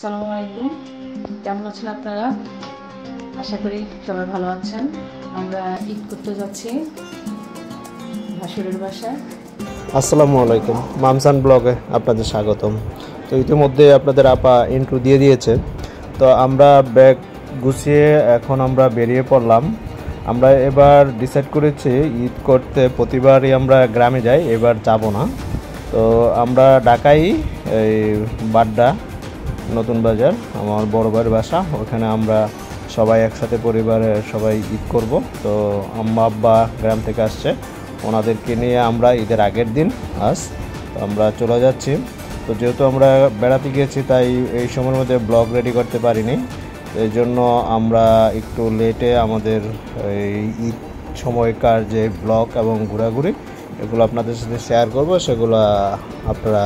আসসালামু আলাইকুম। কেমন আছেন আপনারা? আশা করি সবাই ভালো আছেন। আমরা ঈদ করতে যাচ্ছি ভাসুরের বাসায়। আসসালামু আলাইকুম, মামসান ব্লগে আপনাদের স্বাগতম। তো ইতিমধ্যে আপনাদের আপা ইন্ট্রো দিয়ে দিয়েছে। তো আমরা ব্যাগ গুছিয়ে এখন আমরা বেরিয়ে পড়লাম। আমরা এবার ডিসাইড করেছি ঈদ করতে প্রতিবারই আমরা গ্রামে যাই, এবার যাব না। তো আমরা ঢাকায় এই বাড্ডা নতুন বাজার আমার বড় ভাইয়ের বাসা, ওখানে আমরা সবাই একসাথে পরিবারের সবাই ঈদ করব। তো আম্মা আব্বা গ্রাম থেকে আসছে, ওনাদেরকে নিয়ে আমরা ঈদের আগের দিন আজ আমরা চলে যাচ্ছি। তো যেহেতু আমরা বেড়াতে গিয়েছি তাই এই সময়ের মধ্যে ব্লগ রেডি করতে পারিনি, এই জন্য আমরা একটু লেটে আমাদের এই ঈদ সময়কার যে ব্লগ এবং ঘোরাঘুরি এগুলো আপনাদের সাথে শেয়ার করব, সেগুলো আপনারা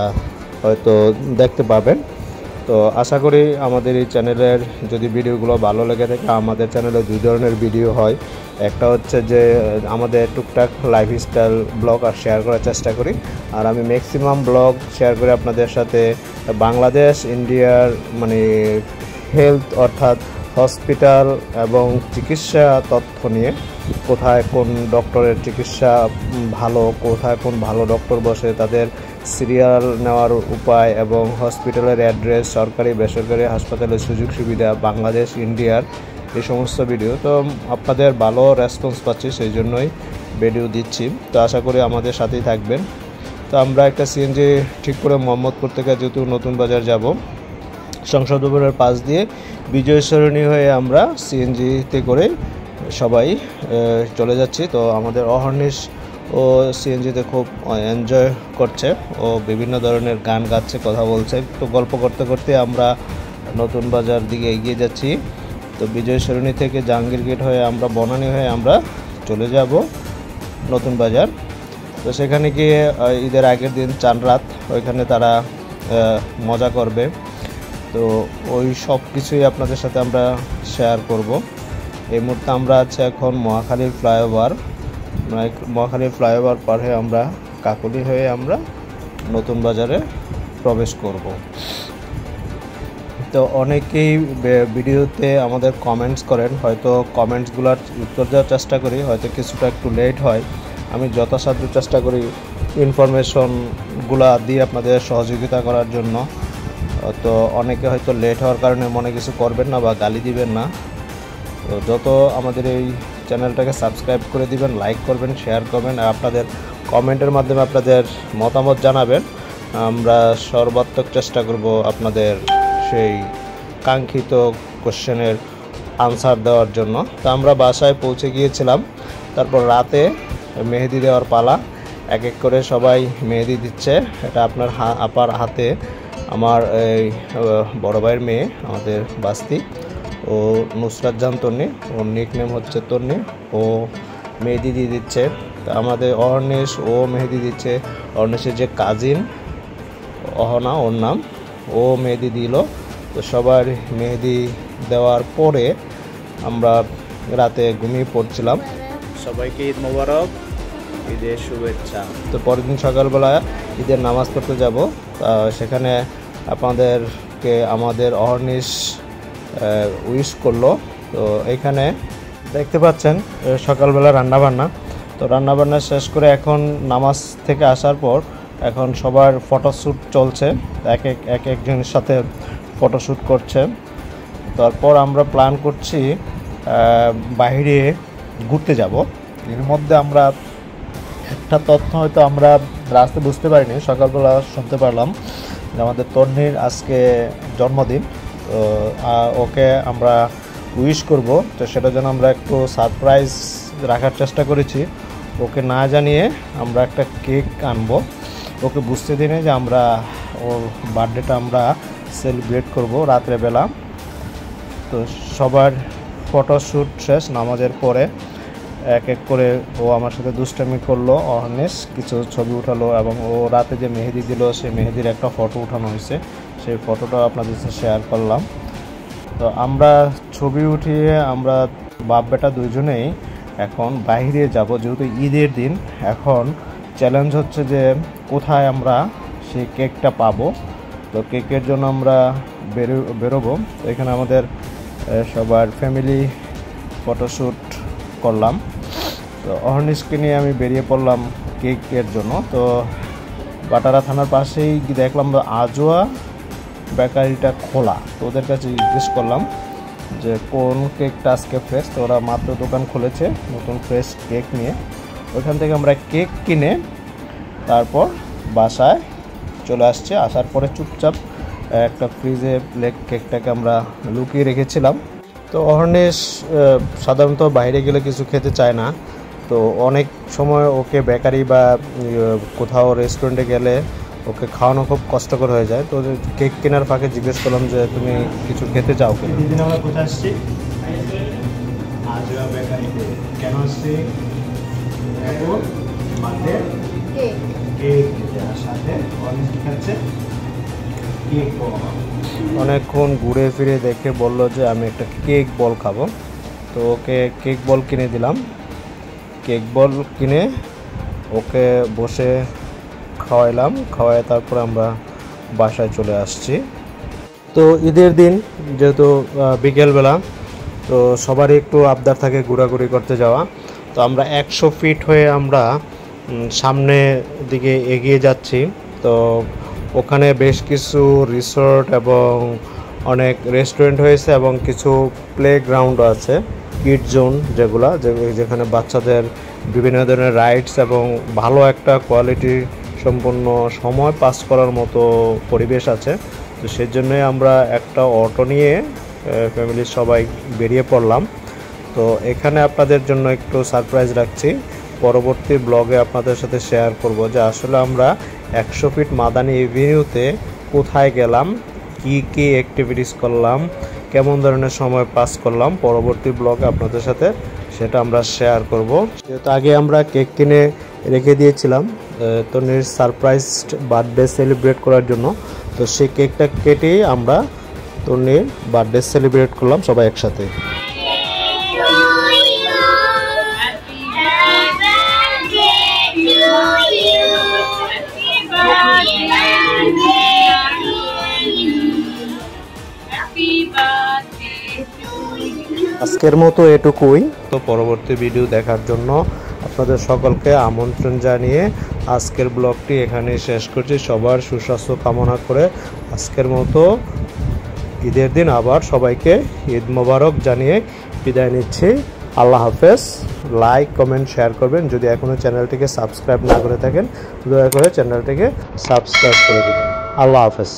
হয়তো দেখতে পাবেন। তো আশা করি আমাদের এই চ্যানেলের যদি ভিডিওগুলো ভালো লেগে থাকে, আমাদের চ্যানেলে দুই ধরনের ভিডিও হয়। একটা হচ্ছে যে আমাদের টুকটাক লাইফস্টাইল ব্লগ আর শেয়ার করার চেষ্টা করি, আর আমি ম্যাক্সিমাম ব্লগ শেয়ার করি আপনাদের সাথে বাংলাদেশ ইন্ডিয়ার মানে হেলথ অর্থাৎ হসপিটাল এবং চিকিৎসা তথ্য নিয়ে, কোথায় কোন ডক্টরের চিকিৎসা ভালো, কোথায় কোন ভালো ডক্টর বসে, তাদের সিরিয়াল নেওয়ার উপায় এবং হসপিটালের অ্যাড্রেস, সরকারি বেসরকারি হাসপাতালের সুযোগ সুবিধা, বাংলাদেশ ইন্ডিয়ার এই সমস্ত ভিডিও। তো আপনাদের ভালো রেসপন্স পাচ্ছি, সেই জন্যই ভিডিও দিচ্ছি। তো আশা করি আমাদের সাথেই থাকবেন। তো আমরা একটা সিএনজি ঠিক করে মোহাম্মদপুর থেকে যেহেতু নতুন বাজার যাব, সংসদ ভবনের পাশ দিয়ে বিজয় সরণি হয়ে আমরা সিএনজিতে করে সবাই চলে যাচ্ছি। তো আমাদের অহর্নিশ ও সিএনজিতে খুব এনজয় করছে, ও বিভিন্ন ধরনের গান গাচ্ছে, কথা বলছে। তো গল্প করতে করতে আমরা নতুন বাজার দিকে এগিয়ে যাচ্ছি। তো বিজয় সরণি থেকে জাহাঙ্গীর গেট হয়ে আমরা বনানী হয়ে আমরা চলে যাব নতুন বাজার। তো সেখানে গিয়ে ঈদের আগের দিন চান রাত, ওইখানে তারা মজা করবে। তো ওই সব কিছুই আপনাদের সাথে আমরা শেয়ার করব। এই মুহূর্তে আমরা আছি এখন মহাখালীর ফ্লাইওভার, মহাখালীর ফ্লাইওভার পার হয়ে আমরা কাকলি হয়ে আমরা নতুন বাজারে প্রবেশ করব। তো অনেকেই ভিডিওতে আমাদের কমেন্টস করেন, হয়তো কমেন্টসগুলোর উত্তর দেওয়ার চেষ্টা করি, হয়তো কিছুটা একটু লেট হয়। আমি যথাসাধ্য চেষ্টা করি ইনফরমেশনগুলো দিয়ে আপনাদের সহযোগিতা করার জন্য। তো অনেকে হয়তো লেট হওয়ার কারণে মনে কিছু করবেন না বা গালি দিবেন না। তো যত আমাদের এই চ্যানেলটাকে সাবস্ক্রাইব করে দিবেন, লাইক করবেন, শেয়ার করবেন, আর আপনাদের কমেন্টের মাধ্যমে আপনাদের মতামত জানাবেন। আমরা সর্বাত্মক চেষ্টা করব আপনাদের সেই কাঙ্ক্ষিত কোশ্চেনের আনসার দেওয়ার জন্য। তো আমরা বাসায় পৌঁছে গিয়েছিলাম, তারপর রাতে মেহেদি দেওয়ার পালা। এক এক করে সবাই মেহেদি দিচ্ছে। এটা আপনার আপার হাতে আমার এই বড় ভাইয়ের মেয়ে, আমাদের বাস্তি, ও নুসরাত জাহান তন্নি, ওর নিক নেম হচ্ছে তন্নি, ও মেহেদি দিয়ে দিচ্ছে। তা আমাদের অহর্নিশ, ও মেহেদি দিচ্ছে। অহর্নিশের যে কাজিন অহনা ওর নাম, ও মেহেদি দিল। তো সবার মেহেদি দেওয়ার পরে আমরা রাতে ঘুমিয়ে পড়ছিলাম। সবাইকে ঈদ মোবারক, ঈদের শুভেচ্ছা। তো পরের দিন সকালবেলা ঈদের নামাজ পড়তে যাব। সেখানে আপনাদেরকে আমাদের অহর্নিশ উইশ করলো। তো এখানে দেখতে পাচ্ছেন সকালবেলা রান্নাবান্না। তো রান্নাবান্না শেষ করে এখন নামাজ থেকে আসার পর এখন সবার ফটোশ্যুট চলছে, এক একজনের সাথে ফটোশ্যুট করছে। তারপর আমরা প্ল্যান করছি বাইরে ঘুরতে যাব। এর মধ্যে আমরা একটা তথ্য হয়তো আমরা রাস্তায় বুঝতে পারিনি, সকালবেলা শুনতে পারলাম যে আমাদের তন্নির আজকে জন্মদিন। তো ওকে আমরা উইশ করব, তো সেটার জন্য আমরা একটু সারপ্রাইজ রাখার চেষ্টা করেছি। ওকে না জানিয়ে আমরা একটা কেক আনবো, ওকে বুঝতে দিনে যে আমরা ওর বার্থডেটা আমরা সেলিব্রেট করব রাত্রেবেলা। তো সবার ফটোশ্যুট শেষ নামাজের পরে এক এক করে ও আমার সাথে দুষ্টামি করলো। অহর্নিশ কিছু ছবি উঠালো এবং ও রাতে যে মেহেদি দিল সেই মেহেদির একটা ফটো উঠানো হয়েছে, সেই ফটোটা আপনাদের সাথে শেয়ার করলাম। তো আমরা ছবি উঠিয়ে আমরা বাপ বেটা দুইজনেই এখন বাইরে যাব, যেহেতু ঈদের দিন। এখন চ্যালেঞ্জ হচ্ছে যে কোথায় আমরা সেই কেকটা পাবো। তো তো কেকের জন্য আমরা বেরোবো। তো এখানে আমাদের সবার ফ্যামিলি ফটোশ্যুট করলাম। তো অহর্নিশকে নিয়ে আমি বেরিয়ে পড়লাম কেকের জন্য। তো বাটারা থানার পাশেই দেখলাম আজোয়া বেকারিটা খোলা। তো ওদের কাছে জিজ্ঞেস করলাম যে কোন কেকটা আজকে ফ্রেশ। তো ওরা মাত্র দোকান খুলেছে নতুন ফ্রেশ কেক নিয়ে। ওইখান থেকে আমরা কেক কিনে তারপর বাসায় চলে আসছে। আসার পরে চুপচাপ একটা ফ্রিজে কেকটাকে আমরা লুকিয়ে রেখেছিলাম। তো অহর্নিশ সাধারণত বাইরে গেলে কিছু খেতে চায় না। তো অনেক সময় ওকে বেকারি বা কোথাও রেস্টুরেন্টে গেলে ওকে খাওয়ানো খুব কষ্টকর হয়ে যায়। তো কেক কেনার ফাঁকে জিজ্ঞেস করলাম যে তুমি কিছু খেতে চাও কিনা। দিন আমরা কোথায় আসছি? আজোয়া বেকারিতে। কেন আসছি? অনেকক্ষণ ঘুরে ফিরে দেখে বলল যে আমি একটা কেক বল খাবো। তো ওকে কেক বল কিনে দিলাম। কেক বল কিনে ওকে বসে খাওয়াইলাম। খাওয়াই তারপর আমরা বাসায় চলে আসছি। তো ঈদের দিন যেহেতু বিকেলবেলা, তো সবারই একটু আবদার থাকে ঘোরাঘুরি করতে যাওয়া। তো আমরা 100 ফিট হয়ে আমরা সামনের দিকে এগিয়ে যাচ্ছি। তো ওখানে বেশ কিছু রিসোর্ট এবং অনেক রেস্টুরেন্ট হয়েছে এবং কিছু প্লে গ্রাউন্ড আছে, কিড জোন যেখানে বাচ্চাদের বিভিন্ন ধরনের রাইডস এবং ভালো একটা কোয়ালিটি সম্পন্ন সময় পাস করার মতো পরিবেশ আছে। তো সেই জন্যই আমরা একটা অটো নিয়ে ফ্যামিলির সবাই বেরিয়ে পড়লাম। তো এখানে আপনাদের জন্য একটু সারপ্রাইজ রাখছি। পরবর্তী ব্লগে আপনাদের সাথে শেয়ার করব যে আসলে আমরা 100 ফিট মাদানী এভিনিউতে কোথায় গেলাম, কি অ্যাক্টিভিটিস করলাম, কেমন ধরনের সময় পাস করলাম। পরবর্তী ব্লগে আপনাদের সাথে সেটা আমরা শেয়ার করব। যেহেতু আগে আমরা কেক কিনে রেখে দিয়েছিলাম তন্নির সারপ্রাইজ বার্থডে সেলিব্রেট করার জন্য। তো সেই কেকটা কেটেই আমরা তন্নির বার্থডে সেলিব্রেট করলাম সবাই একসাথে। আজকের মতো এটুকুই। তো পরবর্তী ভিডিও দেখার জন্য আপনাদের সকলকে আমন্ত্রণ জানিয়ে আজকের ব্লগটি এখানে শেষ করছি। সবার সুস্বাস্থ্য কামনা করে আজকের মতো ঈদের দিন আবার সবাইকে ঈদ মোবারক জানিয়ে বিদায় নিচ্ছি। আল্লাহ হাফেজ। লাইক কমেন্ট শেয়ার করবেন। যদি এখনও চ্যানেলটিকে সাবস্ক্রাইব না করে থাকেন দয়া করে চ্যানেলটিকে সাবস্ক্রাইব করে দেবেন। আল্লাহ হাফেজ।